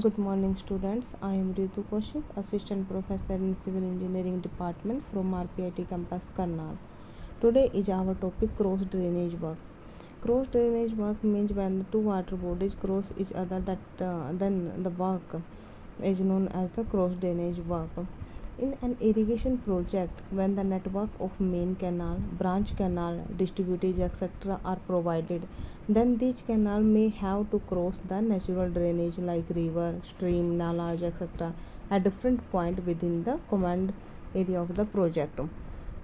Good morning students. I am Ritu Kaushik, Assistant Professor in Civil Engineering Department from RPIT Campus Karnal. Today is our topic cross drainage work. Cross drainage work means when the two water bodies cross each other, then the work is known as the cross drainage work. In an irrigation project, when the network of main canal, branch canal, distributaries etc. are provided, then these canal may have to cross the natural drainage like river, stream, nalas etc. at different point within the command area of the project.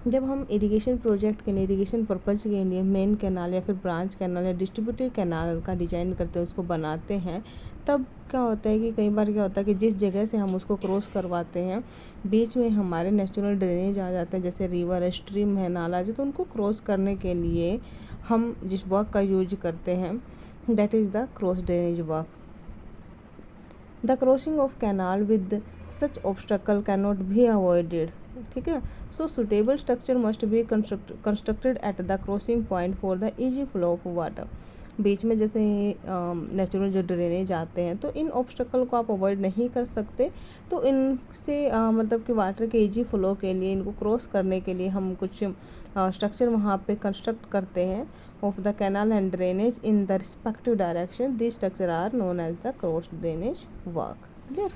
जब हम irrigation project के लिए irrigation purpose के लिए main canal या फिर branch canal या distributary canal का डिज़ाइन करते हैं, उसको बनाते हैं, तब क्या होता है कि कई बार क्या होता है कि जिस जगह से हम उसको क्रॉस करवाते हैं बीच में हमारे नेचुरल ड्रेनेज आ जाते हैं, जैसे रिवर है, स्ट्रीम है, नाला है, तो उनको क्रॉस करने के लिए हम जिस वर्क का यूज करते हैं that is the cross drainage work. The crossing of canal with such obstacle cannot be avoided. ठीक है. So suitable structure must be constructed at the crossing point for the easy flow of water. बीच में जैसे natural जो drainage आते हैं तो इन obstacle को आप अवॉइड नहीं कर सकते, तो इनसे मतलब कि वाटर के ईजी फ्लो के लिए इनको क्रॉस करने के लिए हम कुछ स्ट्रक्चर वहाँ पे कंस्ट्रक्ट करते हैं of the canal and drainage in the respective direction. This structure are known as the cross drainage work. Clear.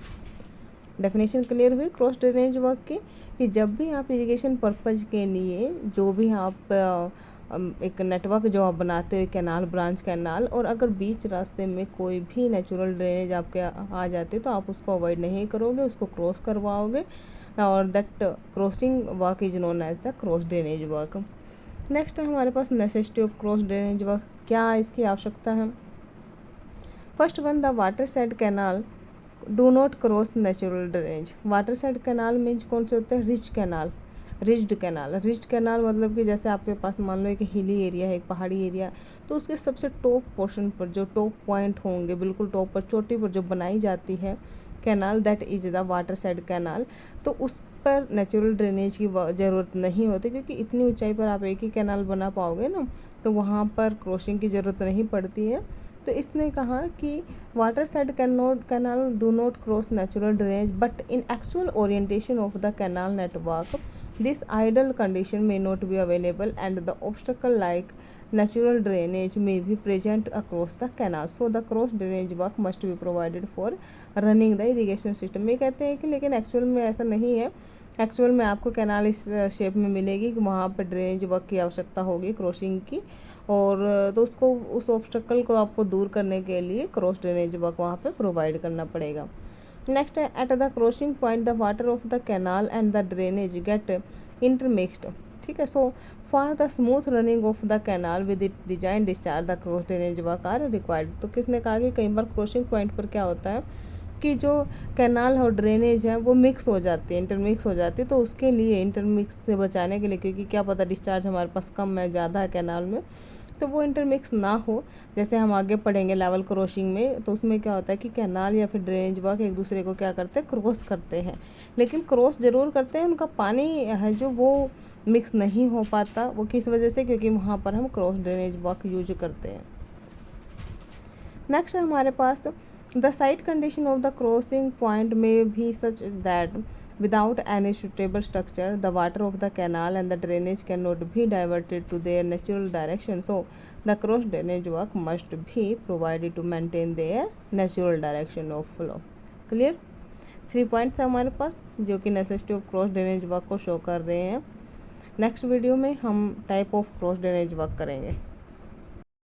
Definition clear हुई क्रॉस ड्रेनेज वर्क की कि जब भी आप इरिगेशन पर्पज़ के लिए जो भी आप एक नेटवर्क जो आप बनाते हो कैनाल, ब्रांच कैनाल, और अगर बीच रास्ते में कोई भी नेचुरल ड्रेनेज आपके आ जाते तो आप उसको अवॉइड नहीं करोगे, उसको क्रॉस करवाओगे, और that crossing work is known as the cross drainage work. Next है हमारे पास necessity of cross drainage work. क्या इसकी आवश्यकता है? First one, the water side canal do not cross natural drainage. Water side canal means कौन से होते हैं? Ridge canal, ridged canal. Ridged canal मतलब कि जैसे आपके पास मान लो एक हिली एरिया है, एक पहाड़ी एरिया, तो उसके सबसे टॉप पोर्शन पर जो टॉप पॉइंट होंगे, बिल्कुल टॉप पर, चोटी पर जो बनाई जाती है canal, that is the water side canal. तो उस पर नेचुरल ड्रेनेज की ज़रूरत नहीं होती, क्योंकि इतनी ऊंचाई पर आप एक ही कैनाल बना पाओगे ना, तो वहाँ पर क्रॉसिंग की ज़रूरत नहीं पड़ती है. तो इसने कहा कि water side canal do not cross natural drainage but in actual orientation of the canal network this ideal condition may not be available and the obstacle like natural drainage may be present across the canal. So the cross drainage work must be provided for running the irrigation system. ये कहते हैं कि लेकिन actual में ऐसा नहीं है. Actual में आपको कैनाल इस शेप में मिलेगी कि वहाँ पर ड्रेनेज वर्क की आवश्यकता होगी क्रॉसिंग की, और तो उसको उस ऑब्स्टकल को आपको दूर करने के लिए क्रॉस ड्रेनेज वर्क वहाँ पे प्रोवाइड करना पड़ेगा. नेक्स्ट है at the crossing point the water of the canal and the drainage get intermixed. ठीक है. So for the smooth running of the canal with it design discharge the cross drainage work are required. तो किसने कहा कि कई बार crossing point पर क्या होता है कि जो कैनाल और ड्रेनेज है वो मिक्स हो जाती है, इंटरमिक्स हो जाती है, तो उसके लिए इंटरमिक्स से बचाने के लिए, क्योंकि क्या पता डिस्चार्ज हमारे पास कम है, ज़्यादा है कैनाल में, तो वो इंटरमिक्स ना हो. जैसे हम आगे पढ़ेंगे लेवल क्रॉसिंग में, तो उसमें क्या होता है कि कैनाल या फिर ड्रेनेज वर्क एक दूसरे को क्या करते हैं? क्रॉस करते हैं, लेकिन क्रॉस ज़रूर करते हैं, उनका पानी है जो वो मिक्स नहीं हो पाता. वो किस वजह से? क्योंकि वहाँ पर हम क्रॉस ड्रेनेज वर्क यूज करते हैं. नेक्स्ट है हमारे पास the site condition of the crossing point में भी such that without any suitable structure the water of the canal and the drainage cannot be diverted to their natural direction. So the cross drainage work must be provided to maintain their natural direction of flow. Clear. 3 points है हमारे पास जो कि necessity of cross drainage work को show कर रहे हैं. Next video में हम type of cross drainage work करेंगे.